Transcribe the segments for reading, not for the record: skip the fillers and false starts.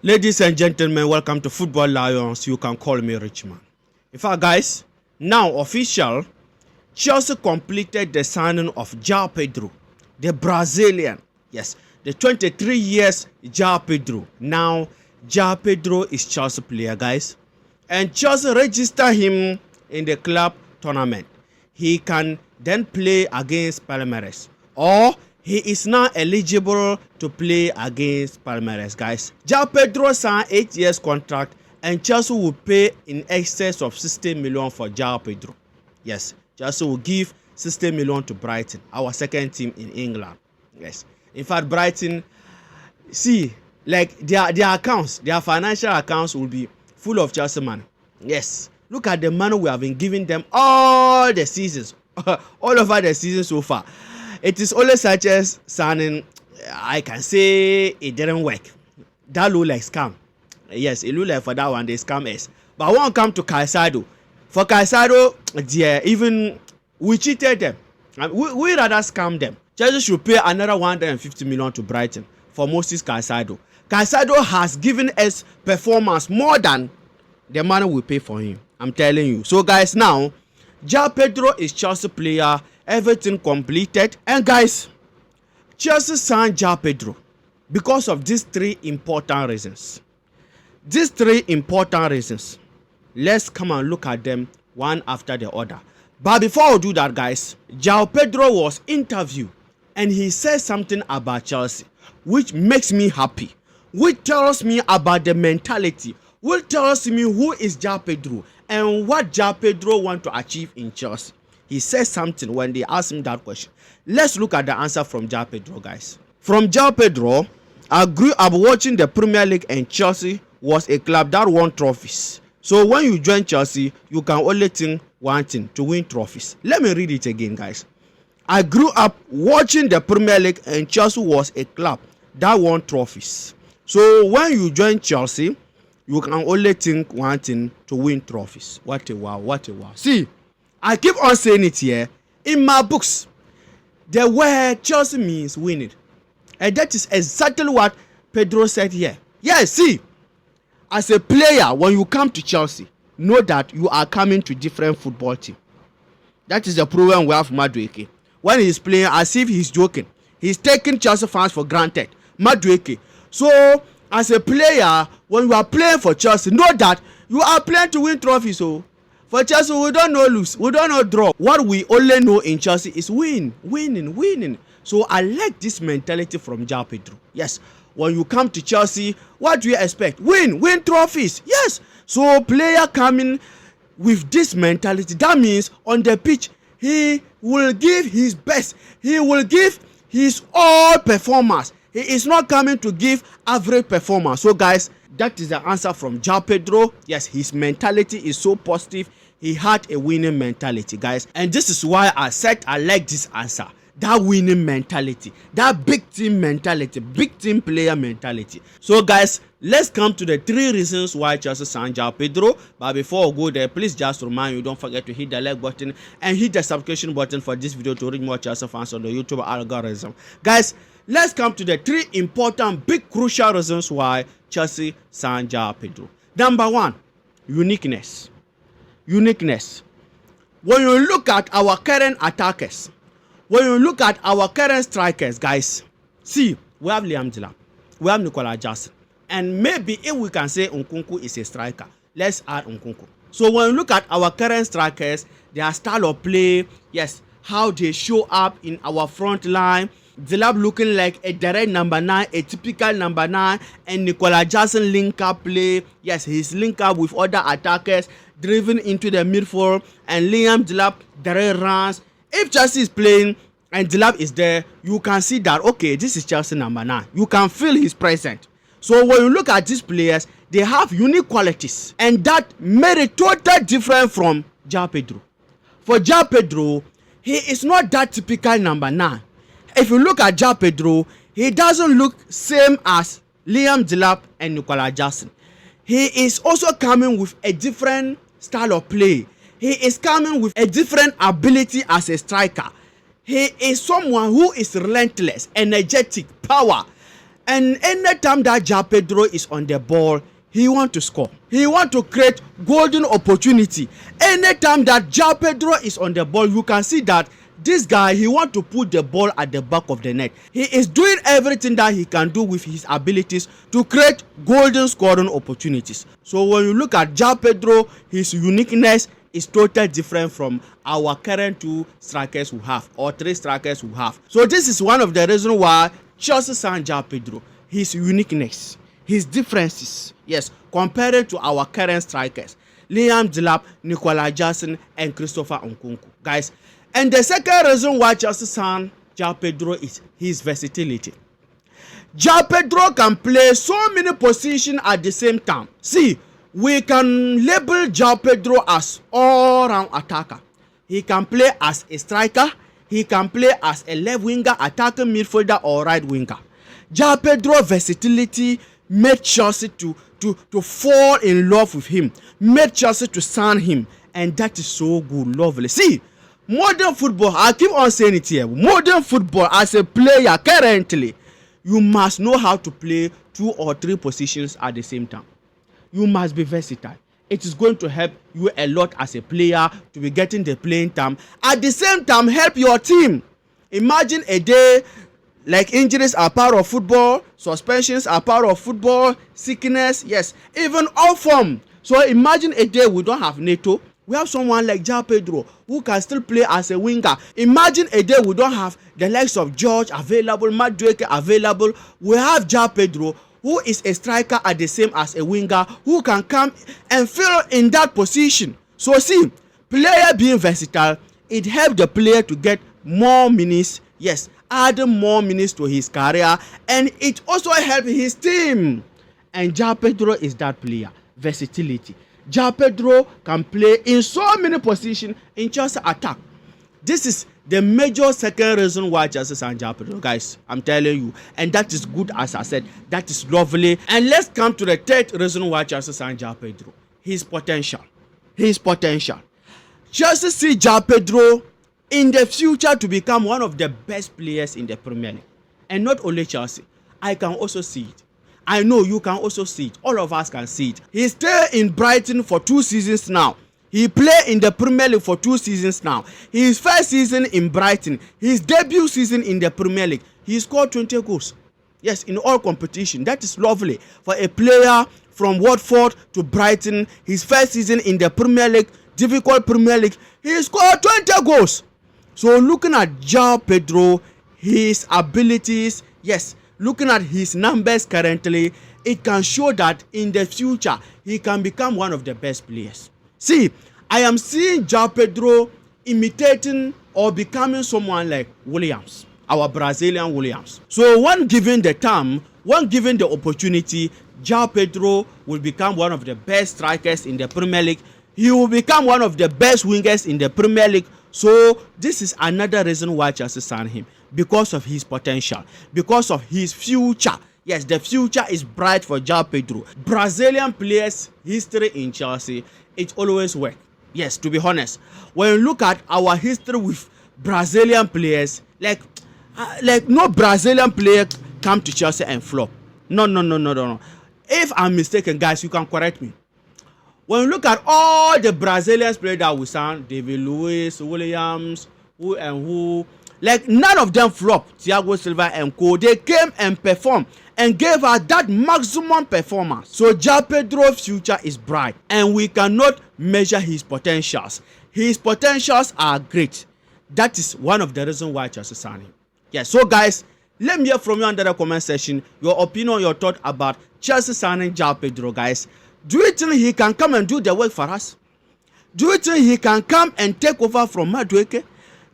Ladies and gentlemen, welcome to Football Lions. You can call me Richman. In fact, guys, now official, Chelsea completed the signing of Joao Pedro, the Brazilian. Yes, the 23 years Joao Pedro. Now, Joao Pedro is Chelsea player, guys. And Chelsea register him in the club tournament. He can then play against Palmeiras, or he is now eligible to play against Palmeiras, guys. Joao Pedro signed 8 years contract, and Chelsea will pay in excess of 60 million for Joao Pedro. Yes, Chelsea will give 60 million to Brighton, our second team in England. Yes, in fact, Brighton, see, like their accounts, their financial accounts will be full of Chelsea money. Yes, look at the money we have been giving them all the seasons, all over the season so far. It is only such as signing, I can say it didn't work. That look like scam. Yes, it look like for that one they scam us. But I won't come to Caicedo. For Caicedo, yeah, even we cheated them. We rather scam them. Chelsea should pay another 150 million to Brighton for Moses Caicedo. Caicedo has given us performance more than the money we pay for him. I'm telling you. So guys, now Joao Pedro is Chelsea player. Everything completed, and guys, Chelsea signed Joao Pedro because of these three important reasons. Let's come and look at them one after the other. But before we do that, guys, Joao Pedro was interviewed and he said something about Chelsea which makes me happy, which tells me about the mentality, which tells me who is Joao Pedro and what Joao Pedro want to achieve in Chelsea. He said something when they asked him that question. Let's look at the answer from Joao Pedro, guys. From Joao Pedro, I grew up watching the Premier League, and Chelsea was a club that won trophies. So when you join Chelsea, you can only think one thing: to win trophies. Let me read it again, guys. I grew up watching the Premier League, and Chelsea was a club that won trophies. So when you join Chelsea, you can only think one thing: to win trophies. What a wow, what a wow. See, I keep on saying it here. In my books, the word Chelsea means winning. And that is exactly what Pedro said here. Yeah, see, as a player, when you come to Chelsea, know that you are coming to different football team. That is the problem we have from Madueke. When he's playing as if he's joking, he's taking Chelsea fans for granted. Madueke. So, as a player, when you are playing for Chelsea, know that you are playing to win trophies. So, for Chelsea, we don't know lose, we don't know draw. What we only know in Chelsea is winning. So I like this mentality from Joao Pedro. Yes, when you come to Chelsea, what do you expect? Win trophies. Yes. So player coming with this mentality, that means on the pitch, he will give his best. He will give his all performance. He is not coming to give average performance. So guys, that is the answer from Joao Pedro. Yes, his mentality is so positive. He had a winning mentality, guys. And this is why I said I like this answer. That winning mentality, that big team mentality, big team player mentality. So guys, let's come to the 3 reasons why Chelsea signed Joao Pedro. But before we go there, please just remind you, don't forget to hit the like button and hit the subscription button for this video to reach more Chelsea fans on the YouTube algorithm. Guys, let's come to the 3 important, big, crucial reasons why Chelsea signed Joao Pedro. Number 1, uniqueness. When you look at our current attackers, when you look at our current strikers, guys, see, we have Liam Delap, we have Nicolas Jackson, and maybe if we can say Nkunku is a striker, let's add Nkunku. So when you look at our current strikers, their style of play, yes, how they show up in our front line, Delap looking like a direct number 9, a typical number 9, and Nicolas Jackson link up play. Yes, he's link up with other attackers, driven into the midfield, and Liam Delap direct runs. If Chelsea is playing and Delap is there, you can see that, okay, this is Chelsea number 9. You can feel his presence. So when you look at these players, they have unique qualities, and that made it totally different from Joao Pedro. For Joao Pedro, he is not that typical number 9. If you look at Joao Pedro, he doesn't look same as Liam Delap and Nicolas Jackson. He is also coming with a different style of play. He is coming with a different ability as a striker. He is someone who is relentless, energetic, power. And anytime that Joao Pedro is on the ball, he want to score. He want to create golden opportunity. Anytime that Joao Pedro is on the ball, you can see that this guy, he want to put the ball at the back of the net. He is doing everything that he can do with his abilities to create golden scoring opportunities. So when you look at Joao Pedro, his uniqueness is totally different from our current 2 strikers we have, or 3 strikers we have. So this is one of the reasons why Chelsea signed Joao Pedro. His uniqueness, his differences, yes, compared to our current strikers, Liam Delap, Nicolas Jackson, and Christopher Nkunku. Guys, and the second reason why Chelsea signed Joao Pedro is his versatility. Joao Pedro can play so many positions at the same time. See, we can label Joao Pedro as all-round attacker. He can play as a striker. He can play as a left winger, attacking midfielder, or right winger. Joao Pedro's versatility made Chelsea to fall in love with him, made Chelsea to sign him, and that is so good, lovely. See, modern football, I keep on saying it here, modern football as a player currently, you must know how to play 2 or 3 positions at the same time. You must be versatile. It is going to help you a lot as a player to be getting the playing time. At the same time, help your team. Imagine a day like injuries are part of football, suspensions are part of football, sickness, yes, even off form. So imagine a day we don't have Neto. We have someone like Joao Pedro who can still play as a winger. Imagine a day we don't have the likes of George available, Madueke available. We have Joao Pedro who is a striker at the same as a winger who can come and fill in that position. So see, player being versatile, it helps the player to get more minutes, yes, adding more minutes to his career, and it also helps his team. And Joao Pedro is that player, versatility. Joao Pedro can play in so many positions in Chelsea attack. This is the major second reason why Chelsea signed Joao Pedro, guys. I'm telling you, and that is good. As I said, that is lovely. And let's come to the third reason why Chelsea signed Joao Pedro: his potential. His potential. Chelsea see Joao Pedro in the future to become one of the best players in the Premier League, and not only Chelsea. I can also see it. I know you can also see it. All of us can see it. He stayed in Brighton for 2 seasons now. He played in the Premier League for 2 seasons now. His first season in Brighton, his debut season in the Premier League, he scored 20 goals. Yes, in all competition. That is lovely for a player from Watford to Brighton. His first season in the Premier League, difficult Premier League, he scored 20 goals. So looking at Joao Pedro, his abilities, yes, looking at his numbers currently, it can show that in the future he can become one of the best players. See, I am seeing Joao Pedro imitating or becoming someone like Williams, our Brazilian Williams. So when given the time, when given the opportunity, Joao Pedro will become one of the best strikers in the Premier League. He will become one of the best wingers in the Premier League. So this is another reason why Chelsea signed him, because of his potential, because of his future. Yes, the future is bright for Joao Pedro. Brazilian players' history in Chelsea, it always works. Yes, to be honest, when you look at our history with Brazilian players, like no Brazilian player come to Chelsea and flop. No. If I'm mistaken, guys, you can correct me. When you look at all the Brazilian players that we signed, David Luiz, Williams, who, like none of them flopped. Thiago Silva and co, they came and performed and gave us that maximum performance. So Joao Pedro's future is bright, and we cannot measure his potentials. His potentials are great. That is one of the reasons why Chelsea signed him. Yeah, so guys, let me hear from you under the comment section your opinion, your thought about Chelsea signing Joao Pedro, guys. Do you think he can come and do the work for us? Do you think he can come and take over from Madueke?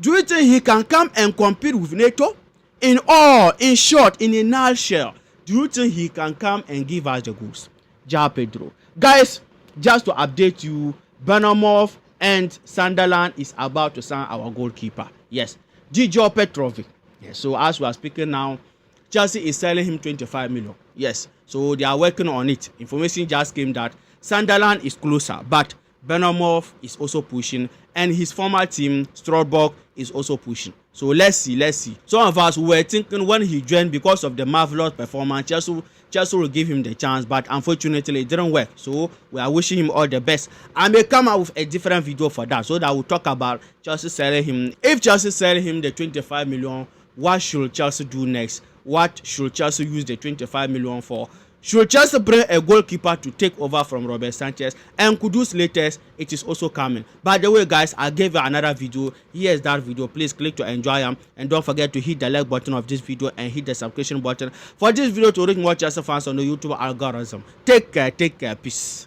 Do you think he can come and compete with Neto? In short, in a nutshell, do you think he can come and give us the goals? Joao Pedro. Guys, just to update you, Bournemouth and Sunderland is about to sign our goalkeeper. Yes, Joao Petrovic. Yes, so as we are speaking now, Chelsea is selling him 25 million. Yes, so they are working on it. Information just came that Sunderland is closer, but Bournemouth is also pushing, and his former team, Strasbourg, is also pushing. So let's see. Some of us were thinking when he joined, because of the marvelous performance, Chelsea will give him the chance, but unfortunately it didn't work. So we are wishing him all the best. I may come out with a different video for that, so that we'll talk about Chelsea selling him. If Chelsea sell him the 25 million, what should Chelsea do next? What should Chelsea use the 25 million for? Should Chelsea bring a goalkeeper to take over from Robert Sanchez? And Kudus latest, it is also coming. By the way, guys, I gave you another video. Here's that video. Please click to enjoy them, and don't forget to hit the like button of this video and hit the subscription button for this video to reach more Chelsea fans on the YouTube algorithm. Take care, peace.